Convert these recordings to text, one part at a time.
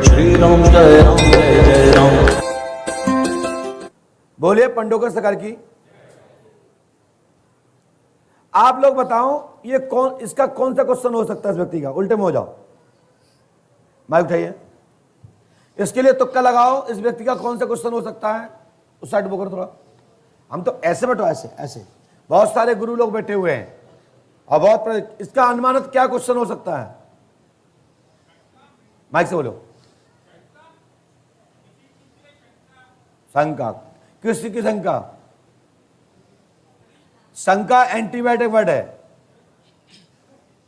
श्री राम जय राम जय जय राम। बोलिए पंडोकर सरकार की। आप लोग बताओ ये कौन, इसका कौन सा क्वेश्चन हो सकता है इस व्यक्ति का? उल्टे में हो जाओ, माइक उठाइए। इसके लिए तुक्का लगाओ, इस व्यक्ति का कौन सा क्वेश्चन हो सकता है? उस साइड बोकर थोड़ा, हम तो ऐसे बैठो, ऐसे ऐसे बहुत सारे गुरु लोग बैठे हुए हैं और बहुत, इसका अनुमानित क्या क्वेश्चन हो सकता है? माइक से बोलो। शंका, किसी की शंका? शंका एंटीबायोटिक वर्ड है।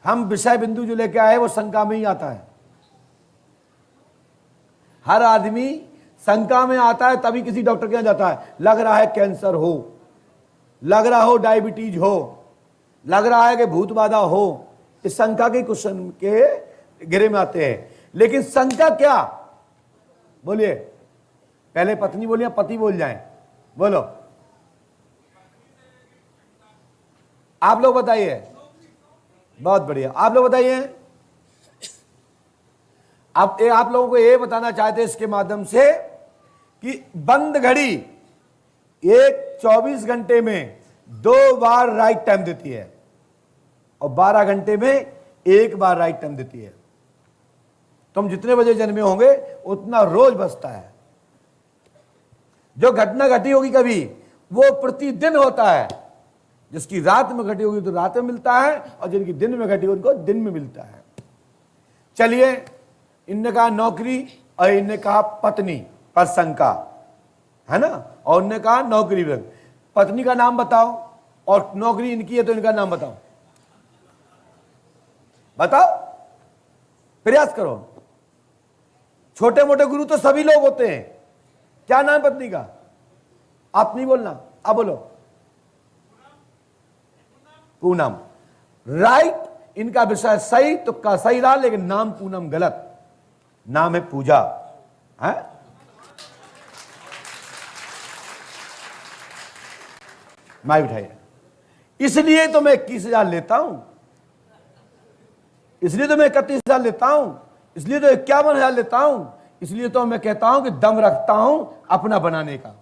हम विषय बिंदु जो लेके आए वो शंका में ही आता है। हर आदमी शंका में आता है तभी किसी डॉक्टर के यहां जाता है। लग रहा है कैंसर हो, लग रहा हो डायबिटीज हो, लग रहा है कि भूत बाधा हो, इस शंका के क्वेश्चन के घेरे में आते हैं। लेकिन शंका क्या? बोलिए, पहले पत्नी बोलिए, पति बोल जाएं, बोलो आप लोग बताइए। बहुत बढ़िया, आप लोग बताइए। आप लोगों को ये बताना चाहते हैं इसके माध्यम से कि बंद घड़ी एक 24 घंटे में 2 बार राइट टाइम देती है और 12 घंटे में 1 बार राइट टाइम देती है। तुम जितने बजे जन्मे होंगे उतना रोज बचता है। जो घटना घटी होगी कभी वो प्रतिदिन होता है। जिसकी रात में घटी होगी तो रात में मिलता है और जिनकी दिन में घटी उनको दिन में मिलता है। चलिए, इनने कहा नौकरी और इनने कहा पत्नी पर शंका है ना, और उनने कहा नौकरी पर। पत्नी का नाम बताओ और नौकरी इनकी है तो इनका नाम बताओ। बताओ, प्रयास करो। छोटे मोटे गुरु तो सभी लोग होते हैं। क्या नाम पत्नी का? आप नहीं बोलना, आप बोलो। पूनम। राइट, इनका विषय सही, तुक्का सही रहा, लेकिन नाम पूनम गलत। नाम है पूजा है? माइक उठाइए। इसलिए तो मैं 21,000 लेता हूं, इसलिए तो मैं 31,000 लेता हूं, इसलिए तो 51,000 लेता हूं, इसलिए तो मैं कहता हूं कि दम रखता हूं अपना बनाने का।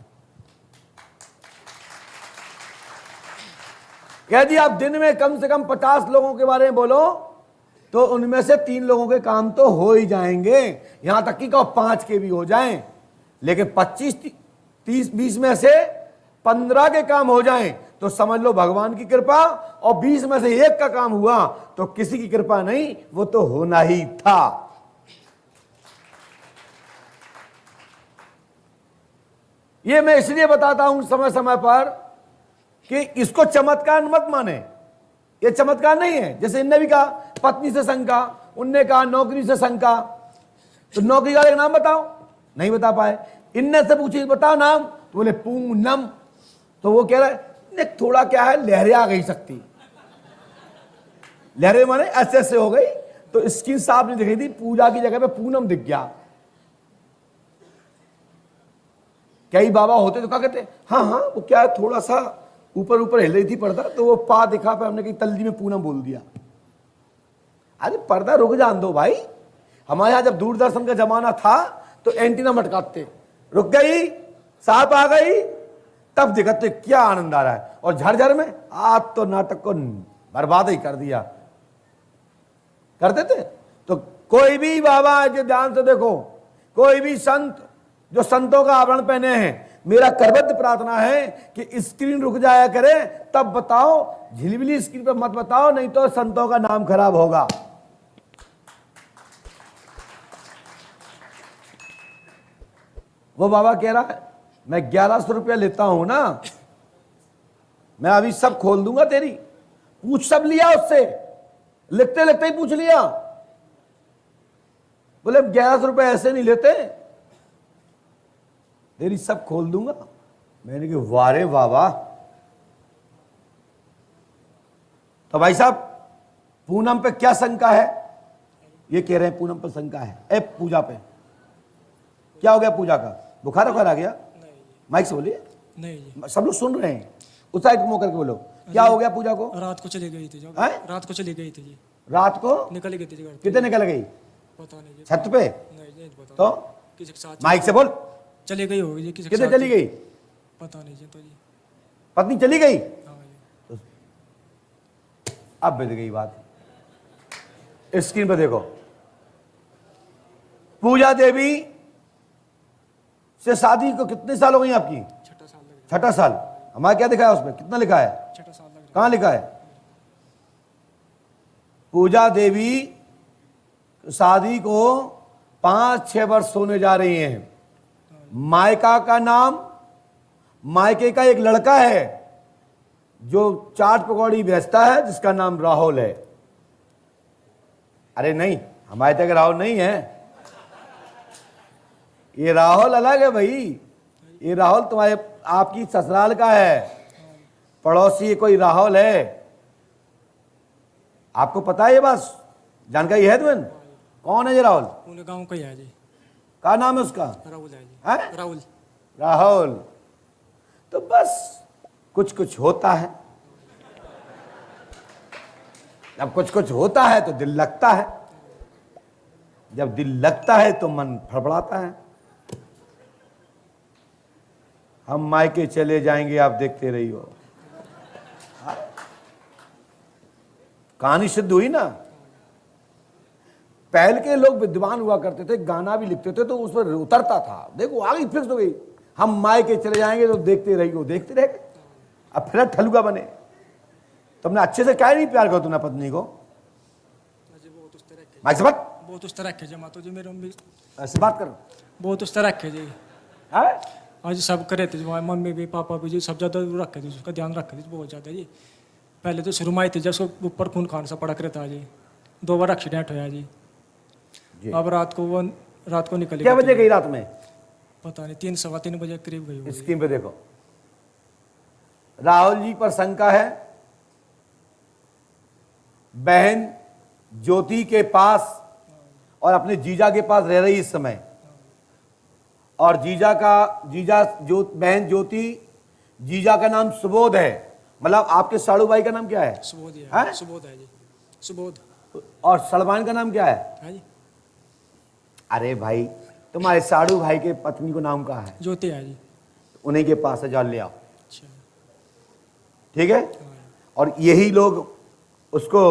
यदि आप दिन में कम से कम 50 लोगों के बारे में बोलो तो उनमें से 3 लोगों के काम तो हो ही जाएंगे, यहां तक कि 5 के भी हो जाएं। लेकिन 25, 30, 20 में से 15 के काम हो जाएं तो समझ लो भगवान की कृपा, और 20 में से 1 का काम हुआ तो किसी की कृपा नहीं, वो तो होना ही था। ये मैं इसलिए बताता हूं समय समय पर कि इसको चमत्कार मत माने। ये चमत्कार नहीं है। जैसे इनने भी कहा पत्नी से शंका, उनने कहा नौकरी से शंका, तो नौकरी का एक नाम बताओ, नहीं बता पाए। इनने से पूछी बताओ नाम, तो बोले पूनम। तो वो कह रहा है थोड़ा क्या है, लहरें आ गई सकती, लहरें माने ऐसे ऐसे हो गई, तो स्किन साफ नहीं दिख रही थी, पूजा की जगह पे पूनम दिख गया। कई बाबा होते तो क्या कहते, हाँ हाँ वो क्या है, थोड़ा सा ऊपर ऊपर हिल रही थी पर्दा, तो वो पा दिखा पे हमने कहीं तल्ली में पूनम बोल दिया। अरे पर्दा रुक जान दो भाई। हमारे यहां जब दूरदर्शन का जमाना था तो एंटीना मटकाते, रुक गई, सांप आ गई, तब दिखाते क्या आनंद आ रहा है। और झरझर में आज तो नाटक को बर्बाद ही कर दिया, करते थे। तो कोई भी बाबा जो ध्यान से देखो, कोई भी संत जो संतों का आवरण पहने हैं, मेरा करबद्ध प्रार्थना है कि स्क्रीन रुक जाया करे तब बताओ, झिलमिली स्क्रीन पर मत बताओ, नहीं तो संतों का नाम खराब होगा। वो बाबा कह रहा है मैं 1100 रुपया लेता हूं ना, मैं अभी सब खोल दूंगा तेरी। पूछ सब लिया उससे, लिखते लिखते ही पूछ लिया। बोले 1100 रुपया ऐसे नहीं लेते, तेरी सब खोल दूंगा। मैंने कहा वारे बाबा। तो भाई साहब पूनम पे क्या शंका है? ये कह रहे हैं पूनम पर शंका है। ए पूजा पे क्या हो गया? पूजा का बुखार आ गया? माइक से बोलिए। नहीं, सब लोग सुन रहे हैं, उस साइड मुंह करके बोलो। क्या हो गया पूजा को? रात को चली गई थी, है? रात को चली गई थी जी। रात को निकल गई थी घर। कितने निकल गई? पता नहीं जी। छत पे? नहीं जी, पता तो किसी के साथ माइक से बोल। चली गई होगी जी, किसी के किधर साथ चली गई? पता नहीं जी। तो जी पत्नी चली गई? हाँ जी। अब बिगड़ गई बात। स्क्रीन पर देखो, पूजा देवी से शादी को कितने साल हो गई आपकी? 6 साल लग रहा 6ठा साल। हमारा क्या दिखा है उसमें, कितना लिखा है? है, 6 साल लग रहा कहाँ लिखा है? पूजा देवी शादी को 5-6 वर्ष होने जा रही हैं। मायका का नाम, मायके का एक लड़का है जो चाट पकौड़ी बेचता है, जिसका नाम राहुल है। अरे नहीं, हमारे तक राहुल नहीं है, ये राहुल अलग है भाई। ये राहुल तुम्हारे आपकी ससुराल का है, पड़ोसी कोई राहुल है। आपको पता है ये बात, जानकारी है तुम्हें? कौन है ये राहुल? है। पूरे गांव का ही है जी। क्या नाम है उसका? राहुल है जी। है? राहुल। राहुल। तो बस कुछ कुछ होता है, जब कुछ कुछ होता है तो दिल लगता है, जब दिल लगता है तो मन फड़फड़ाता है। हम मायके चले जाएंगे, आप देखते रहियो। कहानी सिद्ध हुई ना। पहले के लोग विद्वान हुआ करते थे, गाना भी लिखते थे तो उस पर उतरता था। देखो आगे फिक्स हो गई, हम मायके चले जाएंगे तो देखते रहियो, देखते रह गए। अब फिर ठलुआ बने। तुमने अच्छे से क्या नहीं प्यार करो तुमने पत्नी को? जी बहुत उस तरह के, माइक से बात, बहुत उस तरह के जी मातो जी। मेरे मम्मी ऐसे बात करो। बहुत उस तरह के जी। है? आज सब करे थे जी, मम्मी भी पापा भी जी, सब ज़्यादा रखे थे, उसका ध्यान रखे थे बहुत ज़्यादा जी। पहले तो शुरू में आई थी जब उसको ऊपर खून खान सा पड़क रहा था जी, 2 बार एक्सीडेंट हुआ जी। जी। अब रात को निकली। क्या बजे गई रात में? पता नहीं, 3-3:15 बजे करीब गई होगी। स्क्रीन पे देखो, राहुल जी पर शंका है। बहन ज्योति के पास और अपने जीजा के पास रह रही इस समय, और बहन ज्योति, जीजा का नाम सुबोध है। मतलब आपके साड़ू भाई का नाम क्या है? सुबोध ही हैं? है। सुबोध है जी, सुबोध। और सलमान का नाम क्या है? है जी, अरे भाई, तुम्हारे साड़ू भाई के पत्नी को नाम कहा है? ज्योति है जी। उन्हीं के पास है, जान ले आओ। अच्छा। ठीक है? हाँ। और यही लोग उसको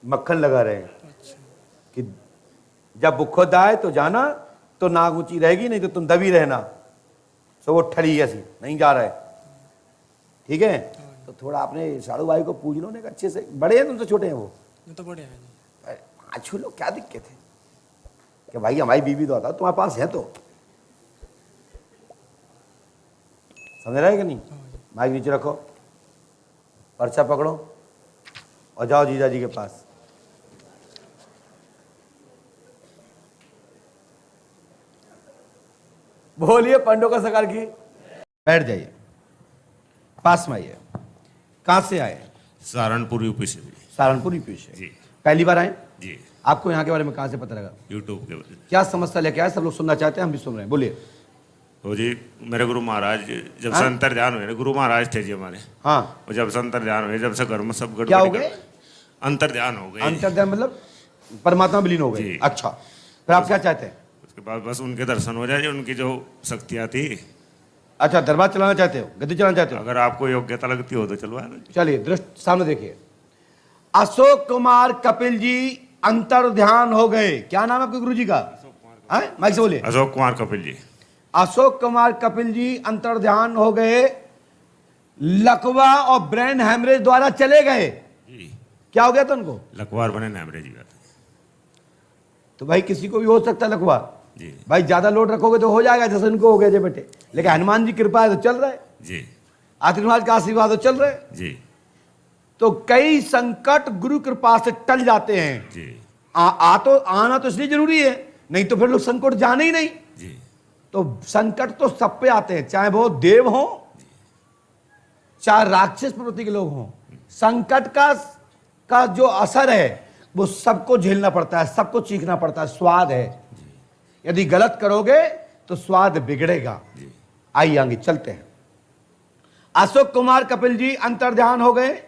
मक्खन लगा रहे हैं अच्छा। कि जब बुखुद आए तो जाना, तो नाक ऊंची रहेगी, नहीं तो तुम दबी रहना। सो वो ठरी ऐसी नहीं जा रहे। ठीक है? तो थोड़ा अपने साड़ू भाई को पूछ लो ना अच्छे से। बड़े हैं तुमसे छोटे हैं वो? ये तो बड़े हैं जी। अच्छू लो, क्या दिक्कत है कि भाई हमारी बीवी तो आता तुम्हारे पास है, तो समझ रहे कि नहीं? हाँ जी। माइक नीचे रखो, पर्चा पकड़ो और जाओ जीजा जी के पास। बोलिए पंडो का सरकार की। बैठ जाइए, पास में आइए। कहाँ से आए? सहारनपुर यूपी से भी। सहारनपुर यूपी से। जी पहली बार आए? जी। आपको यहाँ के बारे में कहाँ से पता लगा? यूट्यूब के वजह क्या समस्या लेके आए? सब लोग सुनना चाहते हैं, हम भी सुन रहे हैं, बोलिए। तो जी मेरे गुरु महाराज जब हाँ? से अंतर ध्यान हुए, गुरु महाराज थे जी हमारे। हाँ, और जब से अंतर ध्यान हुए, जब से घर में सब क्या हो गड़बड़ी गए? अंतर ध्यान हो गए। अंतर्ध्यान मतलब परमात्मा विलीन हो गए? जी। अच्छा, फिर आप क्या चाहते हैं? उसके बाद बस उनके दर्शन हो जाए, उनकी जो शक्तियाँ थी। अच्छा, दरबार चलाना चाहते हो, गद्दी चलाना चाहते हो? अगर आपको योग्यता लगती हो तो चलवा लो। चलिए दृष्ट सामने देखिए। अशोक कुमार कपिल जी अंतर ध्यान हो गए। क्या नाम है आपके गुरु जी का? हैं? माइक से बोलिए। अशोक कुमार कपिल जी। अशोक कुमार कपिल जी अंतर ध्यान हो गए, लकवा और ब्रेन हैमरेज द्वारा चले गए। जी। क्या हो गया था उनको? लखवार बने नामरे जी बात। तो भाई किसी को भी हो सकता है लकवा। जी भाई ज्यादा लोड रखोगे तो हो जाएगा, जैसे उनको हो गया जे बेटे। लेकिन हनुमान जी कृपा है तो चल रहा है, जी आशीर्वाद का आशीर्वाद तो चल रहा है। जी तो कई संकट गुरु कृपा से टल जाते हैं। जी तो आना तो इसलिए जरूरी है, नहीं तो फिर लोग संकट जाने ही नहीं। जी तो संकट तो सब पे आते हैं, चाहे वो देव हो चाहे राक्षस प्रवृत्ति के लोग हों। संकट का जो असर है वो सबको झेलना पड़ता है, सबको चीखना पड़ता है। स्वाद है, यदि गलत करोगे तो स्वाद बिगड़ेगा। आइए आगे चलते हैं। अशोक कुमार कपिल जी अंतर्ध्यान हो गए,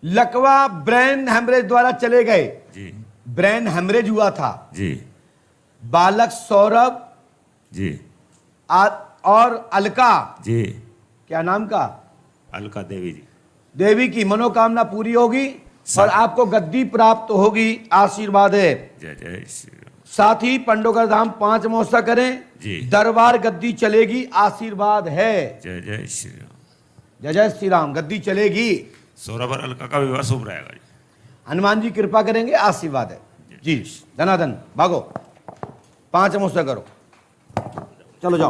लकवा ब्रेन हेमरेज द्वारा चले गए। जी ब्रेन हेमरेज हुआ था, जी बालक सौरभ जी और अलका, जी। क्या नाम का, अलका देवी जी। देवी की मनोकामना पूरी होगी और आपको गद्दी प्राप्त होगी, आशीर्वाद है। जय जय श्री राम। साथ ही पंडोगर धाम 5 अमावस्या करें जी। दरबार गद्दी चलेगी, आशीर्वाद है। जय जय श्री राम। जय जय श्री राम, गद्दी चलेगी। सौरभ और अलका का विवाह शुभ रहेगा जी। हनुमान जी कृपा करेंगे, आशीर्वाद है जी। धनाधन भागो, 5 अमावस्या करो, चलो जाओ।